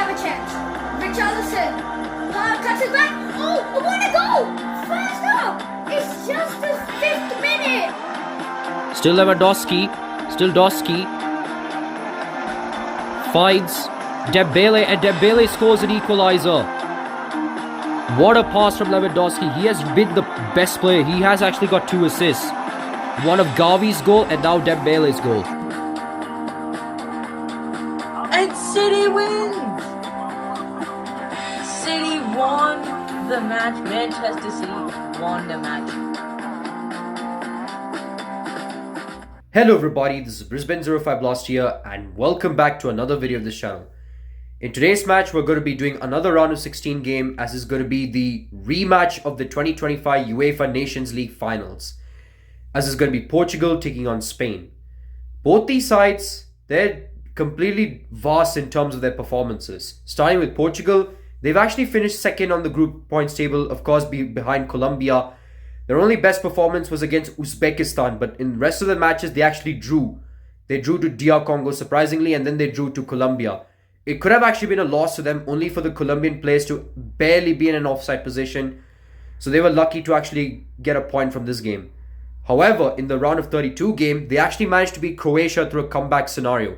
have a chance. Richarlison. Cuts it back. Oh, what a goal! First up! It's just the 5th minute. Still Lewandowski. Still Doski. Finds Dembele, and Dembele scores an equaliser. What a pass from Lewandowski. He has been the best player. He has actually got 2 assists. One of Gavi's goal and now Dembele's goal. And City wins! City won the match. Manchester City won the match. Hello everybody, this is Brisbane05 Lost here and welcome back to another video of this channel. In today's match, we're going to be doing another round of 16 game as is going to be the rematch of the 2025 UEFA Nations League Finals. As is going to be Portugal taking on Spain. Both these sides, they're completely vast in terms of their performances. Starting with Portugal, they've actually finished second on the group points table, of course behind Colombia. Their only best performance was against Uzbekistan, but in the rest of the matches, they actually drew. They drew to DR Congo surprisingly, and then they drew to Colombia. It could have actually been a loss to them, only for the Colombian players to barely be in an offside position. So they were lucky to actually get a point from this game. However, in the round of 32 game, they actually managed to beat Croatia through a comeback scenario.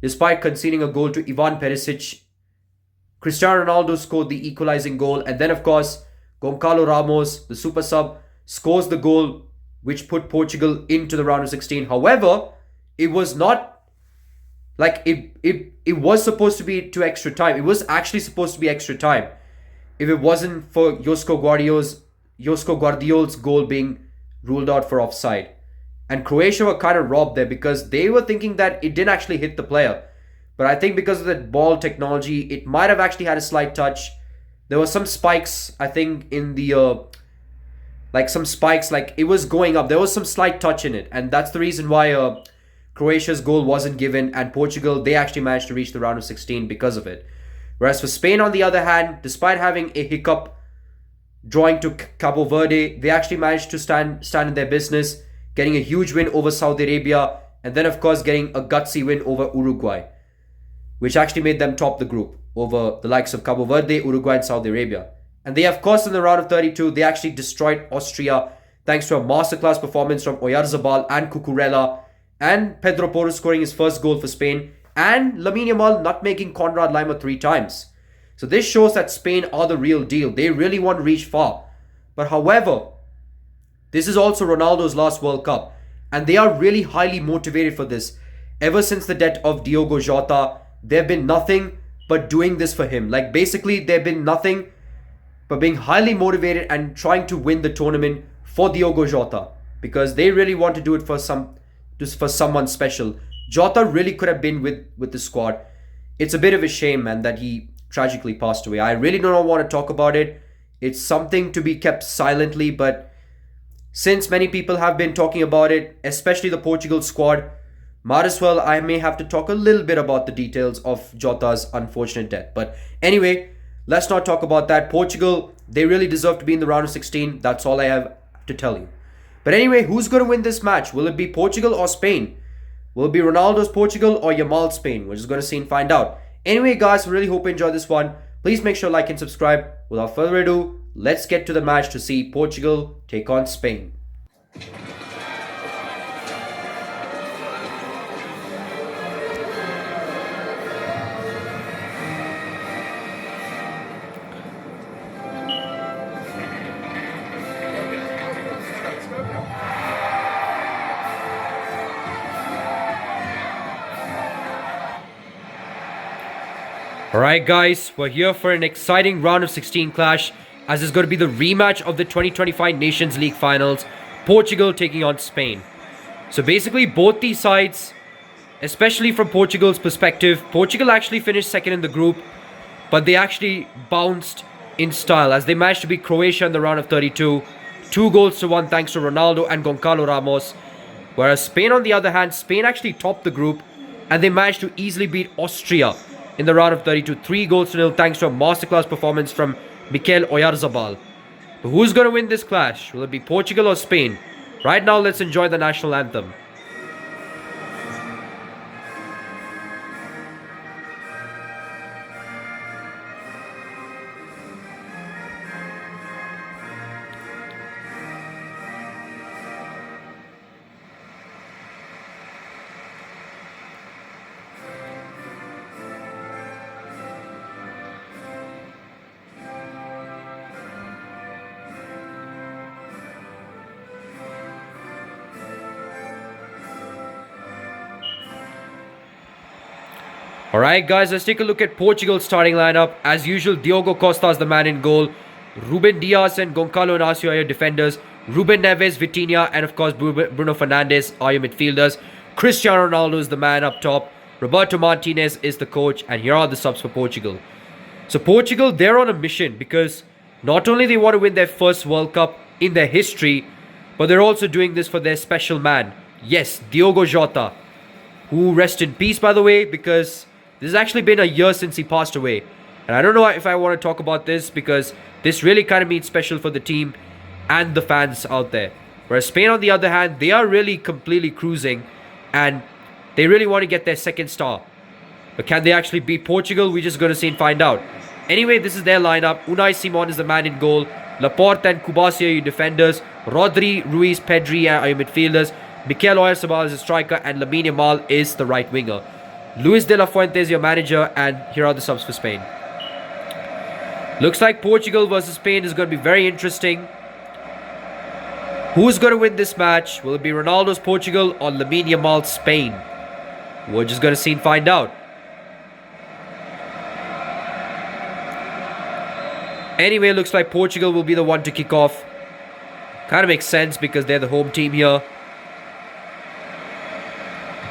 Despite conceding a goal to Ivan Perisic, Cristiano Ronaldo scored the equalizing goal, and then of course, Goncalo Ramos, the super sub, scores the goal which put Portugal into the round of 16. However, it was not like it was supposed to be to extra time. It was actually supposed to be extra time if it wasn't for Josko Guardiol's goal being ruled out for offside. And Croatia were kind of robbed there because they were thinking that it didn't actually hit the player. But I think because of that ball technology, it might have actually had a slight touch. There were some spikes, I think, in the like it was going up. There was some slight touch in it, and that's the reason why Croatia's goal wasn't given, and Portugal, they actually managed to reach the round of 16 because of it. Whereas for Spain, on the other hand, despite having a hiccup drawing to Cabo Verde, they actually managed to stand in their business, getting a huge win over Saudi Arabia, and then of course getting a gutsy win over Uruguay, which actually made them top the group over the likes of Cabo Verde, Uruguay and Saudi Arabia. And they, of course, in the round of 32, they actually destroyed Austria thanks to a masterclass performance from Oyarzabal and Cucurella, and Pedro Porro scoring his first goal for Spain, and Lamine Yamal nutmegging Konrad Laimer 3 times. So this shows that Spain are the real deal. They really want to reach far. But however, this is also Ronaldo's last World Cup, and they are really highly motivated for this. Ever since the death of Diogo Jota, they've been nothing but doing this for him. Like basically, they've been nothing but being highly motivated and trying to win the tournament for Diogo Jota, because they really want to do it for someone special. Jota really could have been with the squad. It's a bit of a shame, man, that he tragically passed away. I really don't want to talk about it. It's something to be kept silently, but since many people have been talking about it, especially the Portugal squad, might as well I may have to talk a little bit about the details of Jota's unfortunate death. But anyway, let's not talk about that. Portugal, they really deserve to be in the round of 16. That's all I have to tell you. But anyway, who's going to win this match? Will it be Portugal or Spain? Will it be Ronaldo's Portugal or Yamal's Spain? We're just going to see and find out. Anyway, guys, really hope you enjoyed this one. Please make sure to like and subscribe. Without further ado, let's get to the match to see Portugal take on Spain. Alright guys, we're here for an exciting round of 16 clash, as it's going to be the rematch of the 2025 Nations League Finals, Portugal taking on Spain. So basically both these sides, especially from Portugal's perspective, Portugal actually finished second in the group, but they actually bounced in style as they managed to beat Croatia in the round of 32, 2-1 thanks to Ronaldo and Goncalo Ramos. Whereas Spain, on the other hand, Spain actually topped the group and they managed to easily beat Austria in the round of 32, 3-0 thanks to a masterclass performance from Mikel Oyarzabal. But who's going to win this clash? Will it be Portugal or Spain? Right now, let's enjoy the national anthem. Alright guys, let's take a look at Portugal's starting lineup. As usual, Diogo Costa is the man in goal. Ruben Dias and Goncalo Inacio are your defenders. Ruben Neves, Vitinha, and of course Bruno Fernandes are your midfielders. Cristiano Ronaldo is the man up top. Roberto Martinez is the coach, and here are the subs for Portugal. So Portugal, they're on a mission because not only they want to win their first World Cup in their history, but they're also doing this for their special man. Yes, Diogo Jota, who rest in peace by the way, because this has actually been a year since he passed away. And I don't know if I want to talk about this because this really kind of means special for the team and the fans out there. Whereas Spain, on the other hand, they are really completely cruising and they really want to get their second star. But can they actually beat Portugal? We're just going to see and find out. Anyway, this is their lineup. Unai Simon is the man in goal. Laporte and Kubasi are your defenders. Rodri, Ruiz, Pedri are your midfielders. Mikel Oyarzabal is the striker and Lamine Yamal is the right winger. Luis de la Fuente is your manager, and here are the subs for Spain. Looks like Portugal versus Spain is going to be very interesting. Who's going to win this match? Will it be Ronaldo's Portugal or Lamine Yamal's Spain? We're just going to see and find out. Anyway, looks like Portugal will be the one to kick off. Kind of makes sense because they're the home team here.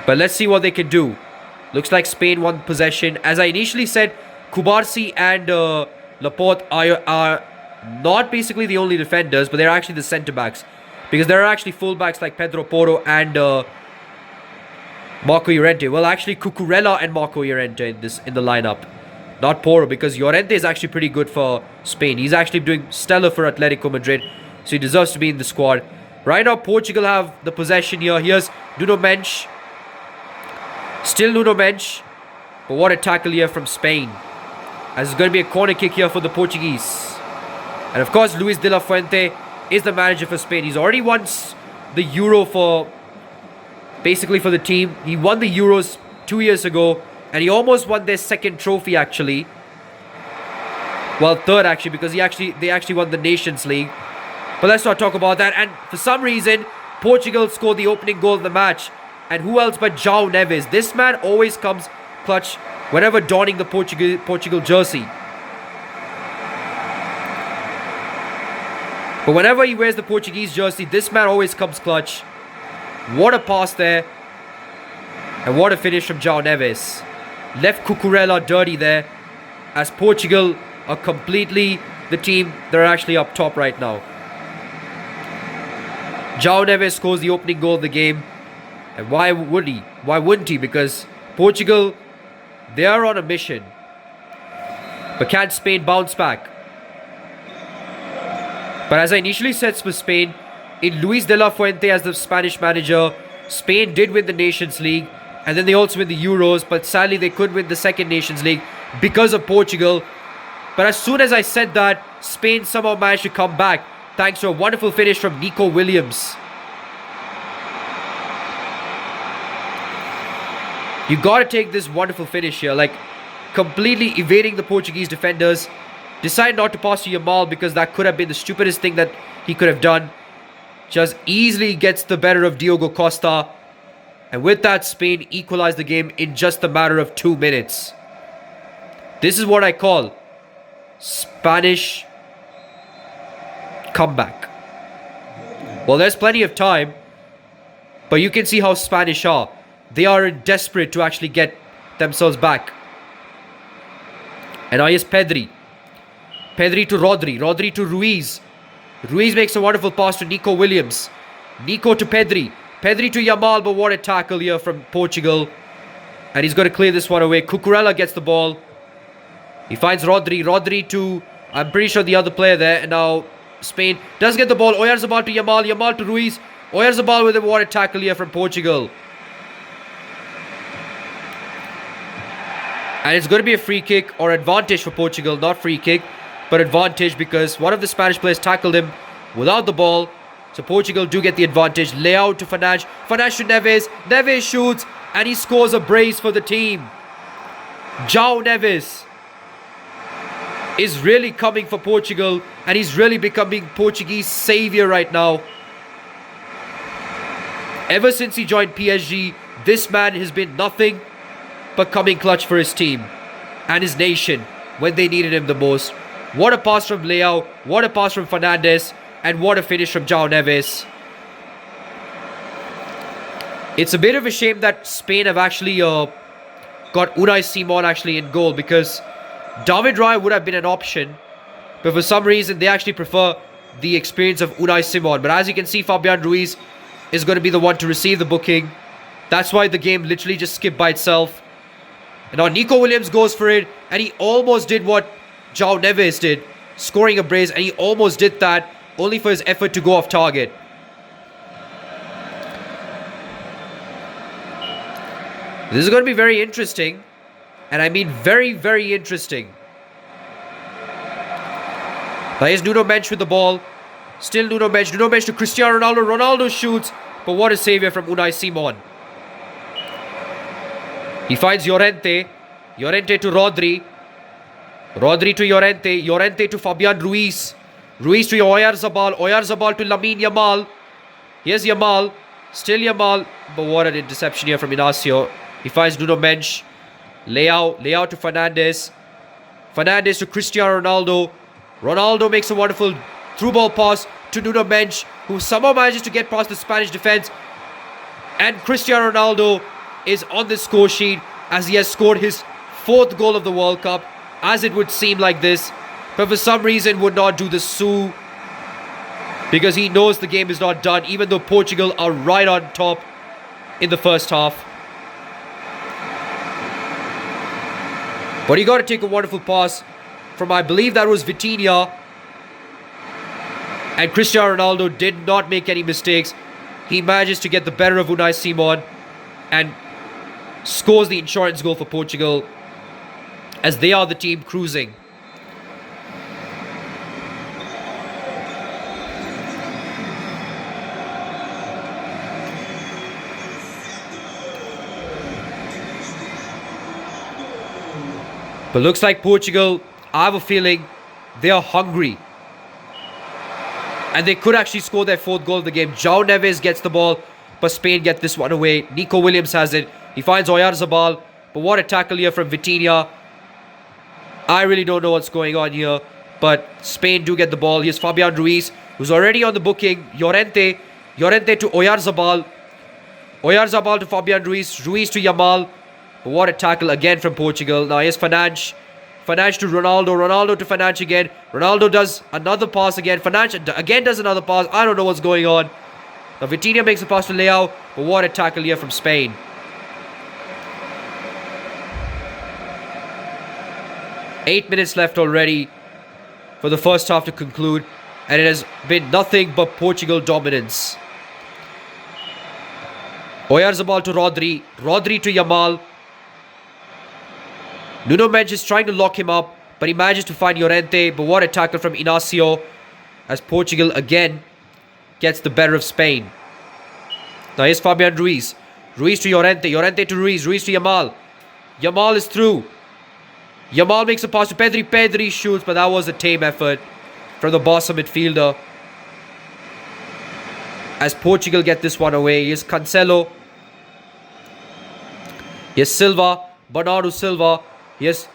But let's see what they can do. Looks like Spain won possession. As I initially said, Kubarsi and Laporte are not basically the only defenders, but they're actually the centre-backs. Because there are actually full-backs like Pedro Porro and Marco Llorente. Well, actually, Cucurella and Marco Llorente in the lineup. Not Porro, because Llorente is actually pretty good for Spain. He's actually doing stellar for Atletico Madrid, so he deserves to be in the squad. Right now, Portugal have the possession here. Here's Nuno Mendes. Still Nuno Mendes. But what a tackle here from Spain. As it's going to be a corner kick here for the Portuguese. And of course, Luis de la Fuente is the manager for Spain. He's already won the Euro for the team. He won the Euros 2 years ago. And he almost won their second trophy actually. Well, third actually, because they actually won the Nations League. But let's not talk about that. And for some reason, Portugal scored the opening goal of the match. And who else but João Neves? This man always comes clutch whenever donning the Portugal jersey. But whenever he wears the Portuguese jersey, this man always comes clutch. What a pass there. And what a finish from João Neves. Left Cucurella dirty there. As Portugal are completely the team. They're actually up top right now. João Neves scores the opening goal of the game. And why would he? Why wouldn't he? Because Portugal, they are on a mission. But can Spain bounce back? But as I initially said for Spain, in Luis de la Fuente as the Spanish manager, Spain did win the Nations League. And then they also win the Euros. But sadly, they couldn't win the second Nations League because of Portugal. But as soon as I said that, Spain somehow managed to come back. Thanks to a wonderful finish from Nico Williams. You gotta take this wonderful finish here. Like, completely evading the Portuguese defenders. Decide not to pass to Yamal because that could have been the stupidest thing that he could have done. Just easily gets the better of Diogo Costa. And with that, Spain equalized the game in just a matter of 2 minutes. This is what I call Spanish comeback. Well, there's plenty of time. But you can see how Spanish are. They are desperate to actually get themselves back. And now here's Pedri. Pedri to Rodri. Rodri to Ruiz. Ruiz makes a wonderful pass to Nico Williams. Nico to Pedri. Pedri to Yamal, but what a tackle here from Portugal. And he's going to clear this one away. Cucurella gets the ball. He finds Rodri. Rodri to, I'm pretty sure, the other player there. And now Spain does get the ball. Oyarzabal to Yamal. Yamal to Ruiz. Oyarzabal with a what a tackle here from Portugal. And it's going to be a free kick or advantage for Portugal. Not free kick, but advantage because one of the Spanish players tackled him without the ball. So Portugal do get the advantage. Leao to Fernandes. Fernandes to Neves. Neves shoots and he scores a brace for the team. João Neves is really coming for Portugal and he's really becoming Portuguese saviour right now. Ever since he joined PSG, this man has been nothing but coming clutch for his team and his nation when they needed him the most. What a pass from Leao, what a pass from Fernandes, and what a finish from João Neves. It's a bit of a shame that Spain have actually got Unai Simon actually in goal, because David Raya would have been an option, but for some reason they actually prefer the experience of Unai Simon. But as you can see, Fabian Ruiz is going to be the one to receive the booking. That's why the game literally just skipped by itself. And now Nico Williams goes for it, and he almost did what João Neves did, scoring a brace, and he almost did that, only for his effort to go off target. This is going to be very interesting, and I mean very, very interesting. Now here's Nuno Mendes with the ball. Still Nuno Mendes to Cristiano Ronaldo. Ronaldo shoots, but what a saviour from Unai Simon. He finds Llorente. Llorente to Rodri. Rodri to Llorente. Llorente to Fabian Ruiz. Ruiz to Oyarzabal. Oyarzabal to Lamine Yamal. Here's Yamal. Still Yamal. But what an interception here from Inacio. He finds Nuno Mendes. Leao to Fernandes. Fernandes to Cristiano Ronaldo. Ronaldo makes a wonderful through ball pass to Nuno Mendes, who somehow manages to get past the Spanish defense. And Cristiano Ronaldo is on the score sheet as he has scored his 4th goal of the World Cup, as it would seem like this, but for some reason would not do the Sue, because he knows the game is not done, even though Portugal are right on top in the first half. But he got to take a wonderful pass from, I believe that was Vitinha, and Cristiano Ronaldo did not make any mistakes. He manages to get the better of Unai Simon and scores the insurance goal for Portugal, as they are the team cruising. But looks like Portugal, I have a feeling they are hungry, and they could actually score their 4th goal of the game. João Neves gets the ball, but Spain get this one away. Nico Williams has it. He finds Oyarzabal, but what a tackle here from Vitinha. I really don't know what's going on here, but Spain do get the ball. Here's Fabian Ruiz, who's already on the booking. Llorente to Oyarzabal. Oyarzabal to Fabian Ruiz. Ruiz to Yamal. But what a tackle again from Portugal. Now here's Fernandes. Fernandes to Ronaldo. Ronaldo to Fernandes again. Ronaldo does another pass again. Fernandes again does another pass. I don't know what's going on. Now Vitinha makes a pass to Leao. But what a tackle here from Spain. Eight minutes left already for the first half to conclude, and it has been nothing but Portugal dominance. Oyarzabal to Rodri. Rodri to Yamal. Nuno Mendes is trying to lock him up, but he manages to find Llorente. But what a tackle from Inacio, as Portugal again gets the better of Spain. Now here's Fabian Ruiz. Ruiz to Llorente. Llorente to Ruiz. Ruiz to Yamal. Yamal is through. Yamal makes a pass to Pedri. Pedri shoots, but that was a tame effort from the Barca midfielder, as Portugal get this one away. Here's Cancelo. Here's Silva. Bernardo Silva. Here's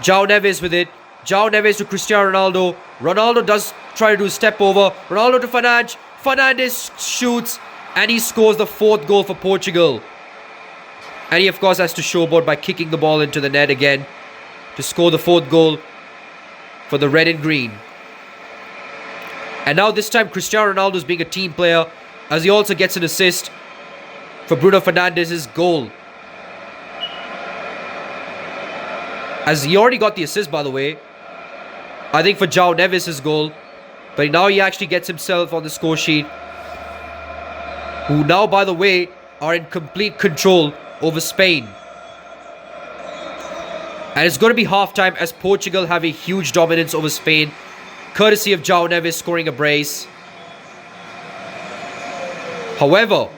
João Neves with it. João Neves to Cristiano Ronaldo. Ronaldo does try to do a step over. Ronaldo to Fernandes. Fernandes shoots, and he scores the 4th goal for Portugal. And he of course has to showboat by kicking the ball into the net again to score the 4th goal for the red and green. And now this time Cristiano Ronaldo is being a team player, as he also gets an assist for Bruno Fernandes' goal. As he already got the assist, by the way, I think for João Neves' goal. But now he actually gets himself on the score sheet, who now, by the way, are in complete control over Spain. And it's going to be halftime, as Portugal have a huge dominance over Spain, courtesy of João Neves scoring a brace. However,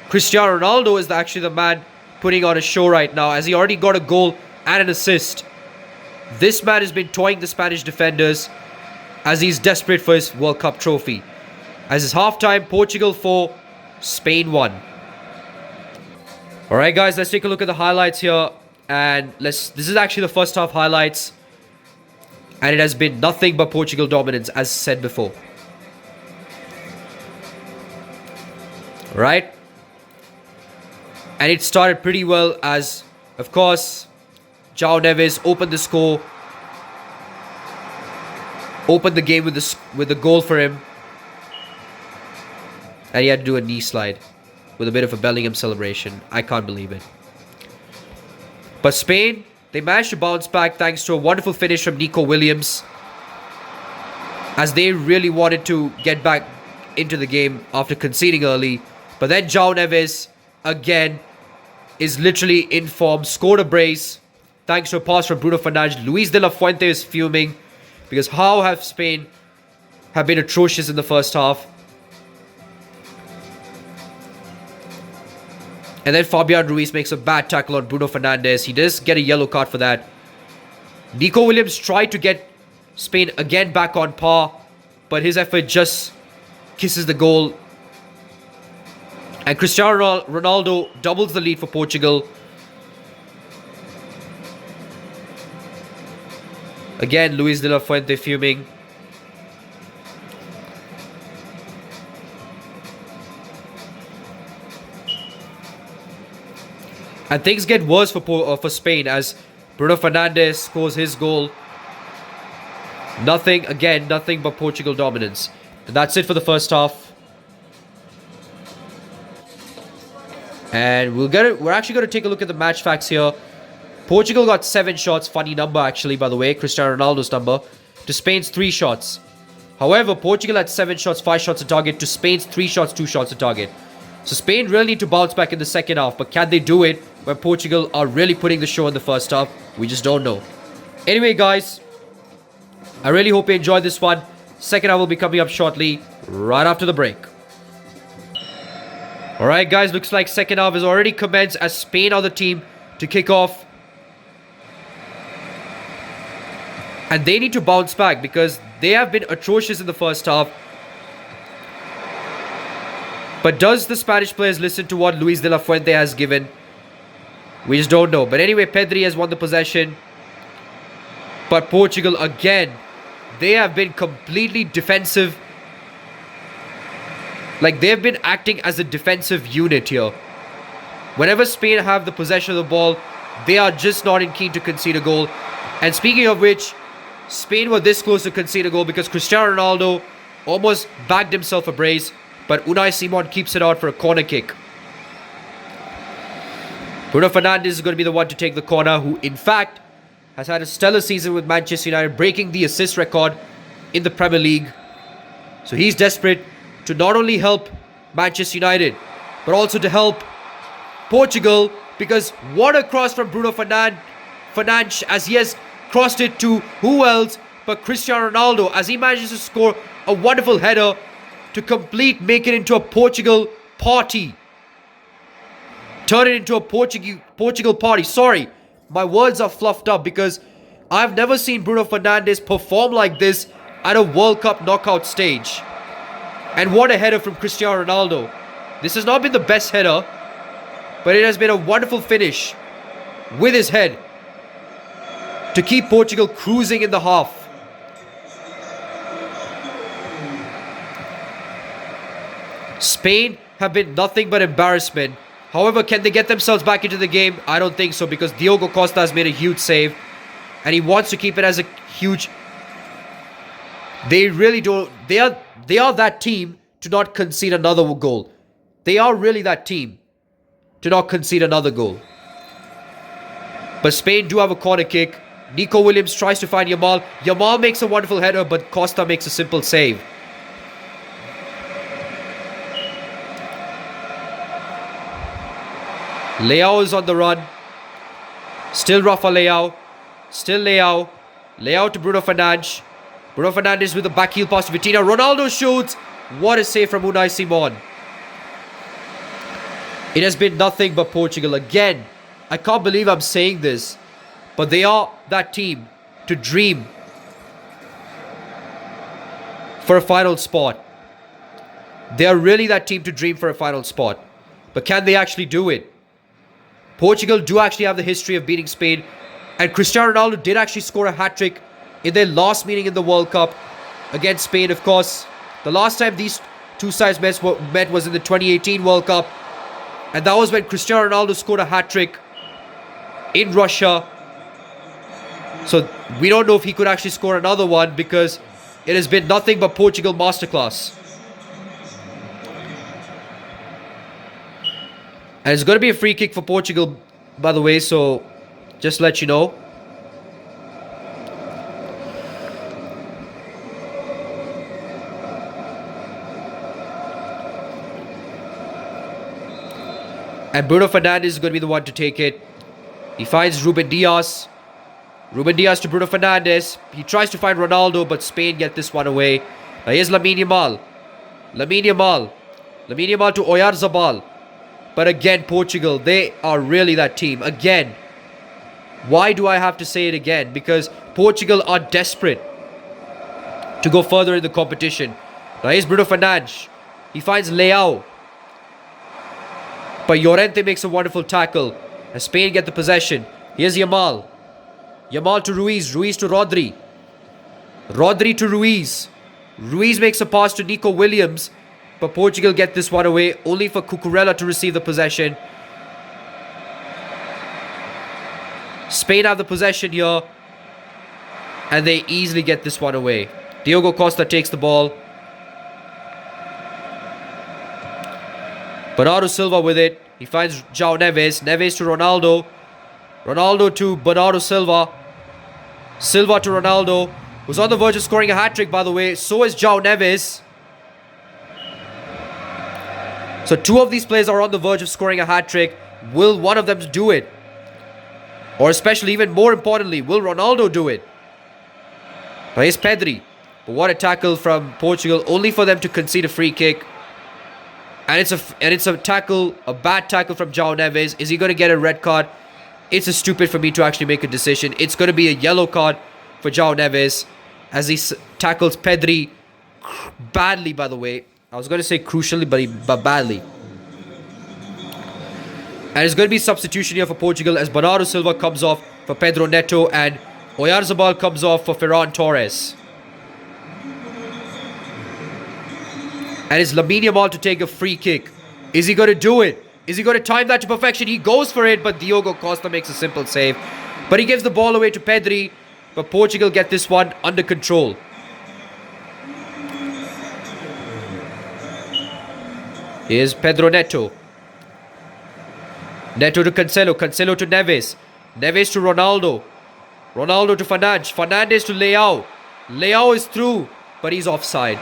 Cristiano Ronaldo is actually the man putting on a show right now, as he already got a goal and an assist. This man has been toying the Spanish defenders, as he's desperate for his World Cup trophy. As it's halftime, Portugal 4, Spain 1. All right, guys, let's take a look at the highlights here. And this is actually the first half highlights. And it has been nothing but Portugal dominance, as said before. All right. And it started pretty well as, of course, João Neves opened the score. Opened the game with a goal for him. And he had to do a knee slide with a bit of a Bellingham celebration. I can't believe it. But Spain, they managed to bounce back thanks to a wonderful finish from Nico Williams, as they really wanted to get back into the game after conceding early. But then João Neves, again, is literally in form. Scored a brace thanks to a pass from Bruno Fernandes. Luis de la Fuente is fuming because how have Spain have been atrocious in the first half. And then Fabian Ruiz makes a bad tackle on Bruno Fernandes. He does get a yellow card for that. Nico Williams tried to get Spain again back on par, but his effort just kisses the goal. And Cristiano Ronaldo doubles the lead for Portugal. Again, Luis de la Fuente fuming. And things get worse for Spain as Bruno Fernandes scores his goal. Nothing but Portugal dominance. And that's it for the first half. And we're actually going to take a look at the match facts here. Portugal got 7 shots, funny number actually, by the way, Cristiano Ronaldo's number, to Spain's 3 shots. However, Portugal had 7 shots, 5 shots on target to Spain's 3 shots, 2 shots on target. So Spain really need to bounce back in the second half, but can they do it when Portugal are really putting the show in the first half? We just don't know. Anyway, guys, I really hope you enjoyed this one. Second half will be coming up shortly, right after the break. Alright, guys, looks like second half has already commenced as Spain are the team to kick off. And they need to bounce back because they have been atrocious in the first half. But does the Spanish players listen to what Luis de la Fuente has given? We just don't know. But anyway, Pedri has won the possession. But Portugal, again, they have been completely defensive. Like, they've been acting as a defensive unit here. Whenever Spain have the possession of the ball, they are just not keen to concede a goal. And speaking of which, Spain were this close to concede a goal because Cristiano Ronaldo almost bagged himself a brace. But Unai Simon keeps it out for a corner kick. Bruno Fernandes is going to be the one to take the corner, who in fact has had a stellar season with Manchester United, breaking the assist record in the Premier League. So he's desperate to not only help Manchester United, but also to help Portugal, because what a cross from Bruno Fernandes as he has crossed it to who else but Cristiano Ronaldo, as he manages to score a wonderful header to make it into a Portugal party. Turn it into a Portugal party. Sorry, my words are fluffed up because I've never seen Bruno Fernandes perform like this at a World Cup knockout stage. And what a header from Cristiano Ronaldo. This has not been the best header, but it has been a wonderful finish with his head to keep Portugal cruising in the half. Spain have been nothing but embarrassment. However, can they get themselves back into the game? I don't think so, because Diogo Costa has made a huge save and he wants to keep it as a huge... They really don't... They are that team to not concede another goal. They are really that team to not concede another goal. But Spain do have a corner kick. Nico Williams tries to find Yamal. Yamal makes a wonderful header, but Costa makes a simple save. Leao is on the run. Still Rafa Leao. Still Leao. Leao to Bruno Fernandes. Bruno Fernandes with a back heel pass to Vitinha. Ronaldo shoots. What a save from Unai Simon. It has been nothing but Portugal again. I can't believe I'm saying this, but they are that team to dream for a final spot. They are really that team to dream for a final spot. But can they actually do it? Portugal do actually have the history of beating Spain. And Cristiano Ronaldo did actually score a hat-trick in their last meeting in the World Cup against Spain, of course. The last time these two sides met was in the 2018 World Cup. And that was when Cristiano Ronaldo scored a hat-trick in Russia. So we don't know if he could actually score another one because it has been nothing but Portugal masterclass. And it's going to be a free kick for Portugal, by the way, so just to let you know. And Bruno Fernandes is going to be the one to take it. He finds Ruben Dias. Ruben Dias to Bruno Fernandes. He tries to find Ronaldo, but Spain get this one away. Now here's Lamine Yamal. Lamine Yamal to Oyarzabal. But again, Portugal, they are really that team. Again, why do I have to say it again? Because Portugal are desperate to go further in the competition. Now here's Bruno Fernandes. He finds Leao. But Llorente makes a wonderful tackle. As Spain get the possession. Here's Yamal. Yamal to Ruiz. Ruiz to Rodri. Rodri to Ruiz. Ruiz makes a pass to Nico Williams. But Portugal get this one away. Only for Cucurella to receive the possession. Spain have the possession here. And they easily get this one away. Diogo Costa takes the ball. Bernardo Silva with it. He finds João Neves. Neves to Ronaldo. Ronaldo to Bernardo Silva. Silva to Ronaldo. Who's on the verge of scoring a hat-trick, by the way. So is João Neves. So two of these players are on the verge of scoring a hat-trick. Will one of them do it? Or especially, even more importantly, will Ronaldo do it? Now here's Pedri. But what a tackle from Portugal. Only for them to concede a free kick. And it's a tackle, a bad tackle from João Neves. Is he going to get a red card? It's stupid for me to actually make a decision. It's going to be a yellow card for João Neves as he tackles Pedri badly, by the way. I was going to say crucially, but badly. And it's going to be substitution here for Portugal as Bernardo Silva comes off for Pedro Neto and Oyarzabal comes off for Ferran Torres. And it's Lamine Yamal to take a free kick. Is he going to do it? Is he going to time that to perfection? He goes for it, but Diogo Costa makes a simple save. But he gives the ball away to Pedri. But Portugal get this one under control. Here's Pedro Neto. Neto to Cancelo. Cancelo to Neves. Neves to Ronaldo. Ronaldo to Fernandes. Fernandes to Leao. Leao is through, but he's offside.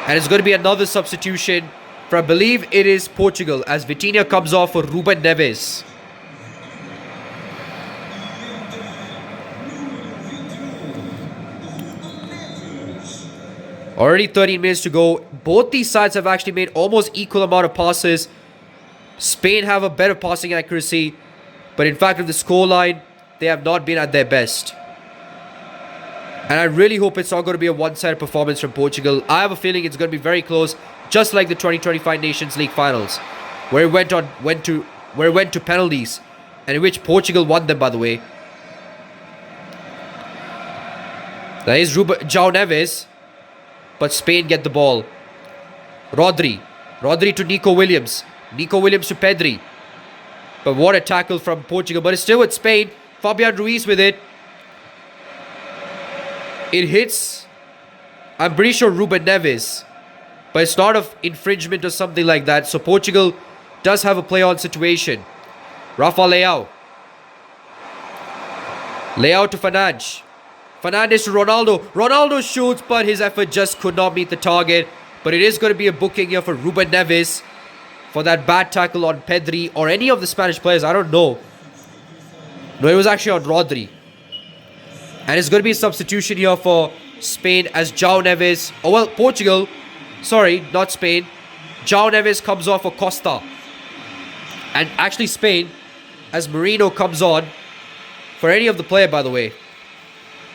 And it's going to be another substitution for, I believe it is Portugal, as Vitinha comes off for Ruben Neves. Already 13 minutes to go. Both these sides have actually made almost equal amount of passes. Spain have a better passing accuracy. But in fact, with the scoreline, they have not been at their best. And I really hope it's not going to be a one-sided performance from Portugal. I have a feeling it's going to be very close, just like the 2025 Nations League Finals, where it went to penalties, and in which Portugal won them, by the way. Now here's João Neves, but Spain get the ball. Rodri to Nico Williams. Nico Williams to Pedri. But what a tackle from Portugal, but it's still with Spain. Fabian Ruiz with it. It hits, I'm pretty sure, Ruben Neves. But it's not of infringement or something like that. So Portugal does have a play-on situation. Rafa Leao. Leao to Fernandes. Fernandes to Ronaldo. Ronaldo shoots, but his effort just could not meet the target. But it is going to be a booking here for Ruben Neves for that bad tackle on Pedri or any of the Spanish players. I don't know. No, it was actually on Rodri. And it's going to be a substitution here for Spain as João Neves. Oh, well, Portugal. Sorry, not Spain. João Neves comes off for Costa. And actually Spain as Marino comes on for any of the player, by the way.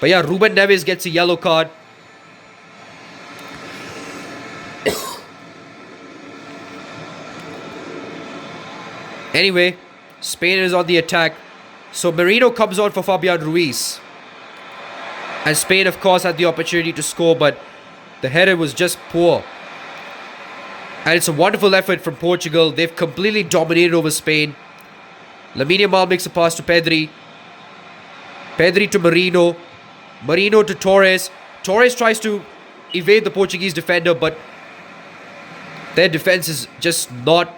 But yeah, Ruben Neves gets a yellow card. Anyway, Spain is on the attack. So Merino comes on for Fabian Ruiz. And Spain, of course, had the opportunity to score, but the header was just poor. And it's a wonderful effort from Portugal. They've completely dominated over Spain. Lamine Yamal makes a pass to Pedri. Pedri to Merino. Merino to Torres. Torres tries to evade the Portuguese defender, but their defense is just not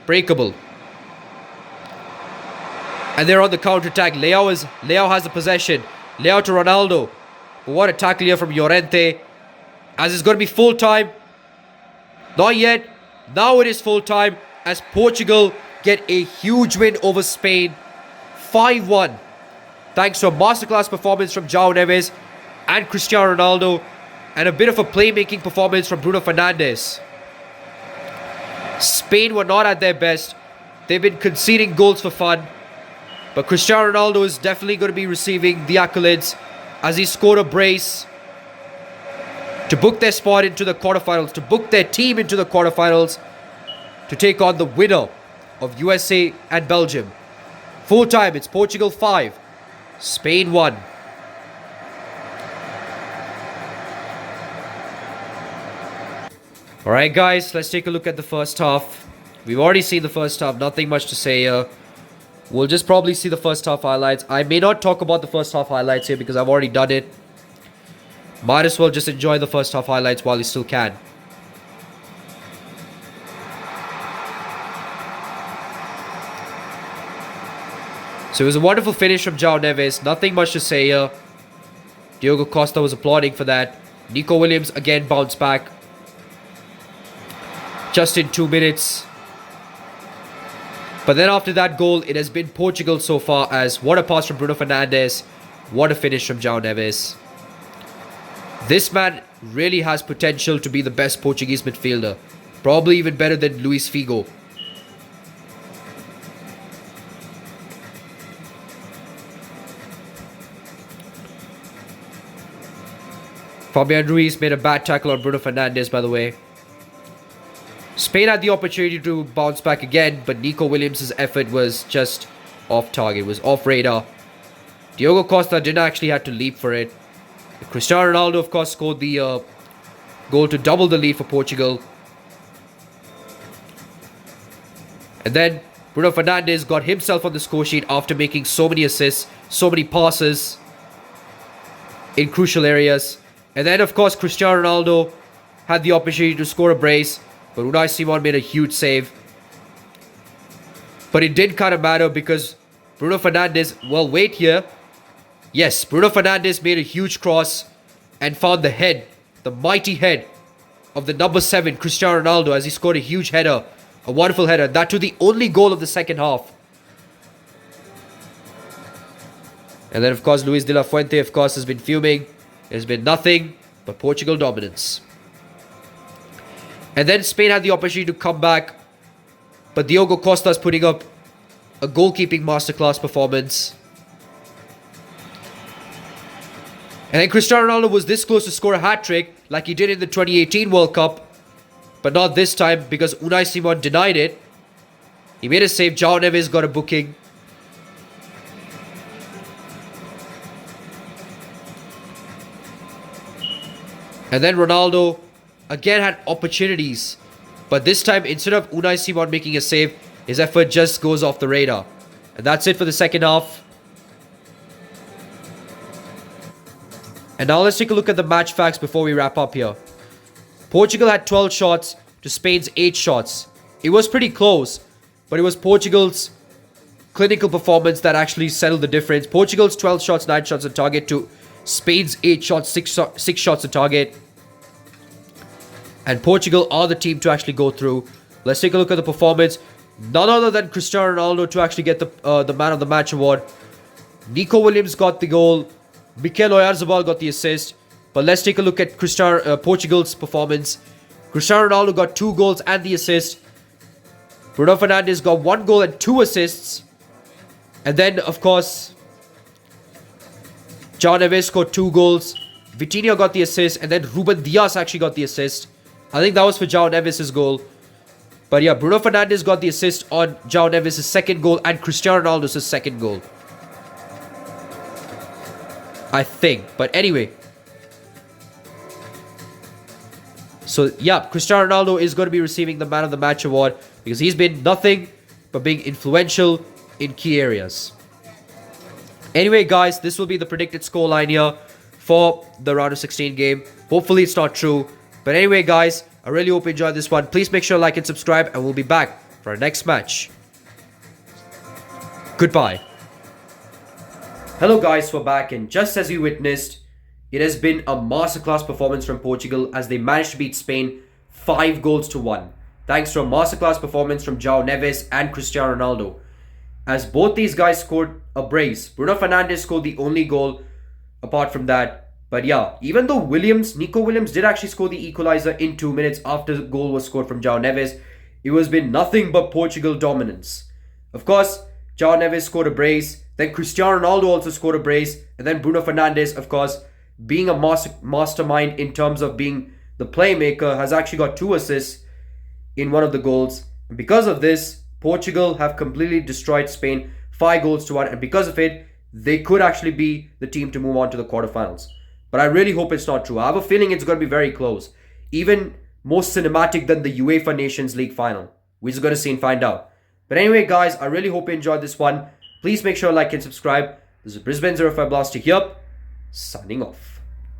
breakable. And they're on the counter-attack. Leao has the possession. Leao to Ronaldo. But what a tackle here from Llorente. As it's going to be full time. Not yet. Now it is full time as Portugal get a huge win over Spain. 5-1. Thanks to a masterclass performance from João Neves and Cristiano Ronaldo. And a bit of a playmaking performance from Bruno Fernandes. Spain were not at their best. They've been conceding goals for fun. But Cristiano Ronaldo is definitely going to be receiving the accolades as he scored a brace to book their spot into the quarterfinals, to book their team into the quarterfinals, to take on the winner of USA and Belgium. Full time, it's Portugal 5, Spain 1. Alright guys, let's take a look at the first half. We've already seen the first half, nothing much to say here. We'll just probably see the first half highlights. I may not talk about the first half highlights here because I've already done it. Might as well just enjoy the first half highlights while you still can. So it was a wonderful finish from João Neves. Nothing much to say here. Diogo Costa was applauding for that. Nico Williams again bounced back. Just in 2 minutes. But then after that goal, it has been Portugal so far, as what a pass from Bruno Fernandes. What a finish from João Neves. This man really has potential to be the best Portuguese midfielder. Probably even better than Luis Figo. Fabian Ruiz made a bad tackle on Bruno Fernandes, by the way. Spain had the opportunity to bounce back again, but Nico Williams' effort was just off target, was off radar. Diogo Costa didn't actually have to leap for it. Cristiano Ronaldo, of course, scored the goal to double the lead for Portugal. And then Bruno Fernandes got himself on the score sheet after making so many assists, so many passes in crucial areas. And then, of course, Cristiano Ronaldo had the opportunity to score a brace, but Unai Simon made a huge save. But it didn't kind of matter because Bruno Fernandes, well, wait here. Yes, Bruno Fernandes made a huge cross and found the head, the mighty head of the number 7, Cristiano Ronaldo, as he scored a huge header, a wonderful header. That to the only goal of the second half. And then, of course, Luis de la Fuente, of course, has been fuming. There's been nothing but Portugal dominance. And then Spain had the opportunity to come back, but Diogo Costa is putting up a goalkeeping masterclass performance. And then Cristiano Ronaldo was this close to score a hat-trick like he did in the 2018 World Cup, but not this time because Unai Simon denied it. He made a save. João Neves got a booking. And then Ronaldo again had opportunities, but this time instead of Unai Simon making a save, his effort just goes off the radar. And that's it for the second half. And now let's take a look at the match facts before we wrap up here. Portugal had 12 shots to Spain's 8 shots. It was pretty close, but it was Portugal's clinical performance that actually settled the difference. Portugal's 12 shots, 9 shots on target to Spain's 8 shots, 6 shots on target. And Portugal are the team to actually go through. Let's take a look at the performance. None other than Cristiano Ronaldo to actually get the Man of the Match award. Nico Williams got the goal. Mikel Oyarzabal got the assist. But let's take a look at Portugal's performance. Cristiano Ronaldo got 2 goals and the assist. Bruno Fernandes got 1 goal and 2 assists. And then, of course, João Neves scored 2 goals. Vitinha got the assist. And then Ruben Dias actually got the assist. I think that was for João Neves' goal. But yeah, Bruno Fernandes got the assist on João Neves' second goal and Cristiano Ronaldo's second goal. I think. But anyway. So yeah, Cristiano Ronaldo is going to be receiving the Man of the Match award because he's been nothing but being influential in key areas. Anyway, guys, this will be the predicted scoreline here for the round of 16 game. Hopefully it's not true. But anyway, guys, I really hope you enjoyed this one. Please make sure to like and subscribe, and we'll be back for our next match. Goodbye. Hello guys, we're back, and just as you witnessed, it has been a masterclass performance from Portugal as they managed to beat Spain 5-1, thanks to a masterclass performance from João Neves and Cristiano Ronaldo. As both these guys scored a brace. Bruno Fernandes scored the only goal apart from that. But yeah, even though Nico Williams did actually score the equalizer in 2 minutes after the goal was scored from João Neves, it has been nothing but Portugal dominance. Of course, João Neves scored a brace, then Cristiano Ronaldo also scored a brace, and then Bruno Fernandes, of course, being a mastermind in terms of being the playmaker, has actually got 2 assists in one of the goals. And because of this, Portugal have completely destroyed Spain 5-1, and because of it, they could actually be the team to move on to the quarterfinals. But I really hope it's not true. I have a feeling it's going to be very close. Even more cinematic than the UEFA Nations League Final. We're just going to see and find out. But anyway, guys, I really hope you enjoyed this one. Please make sure to like and subscribe. This is Brisbane 05 Blaster here, signing off.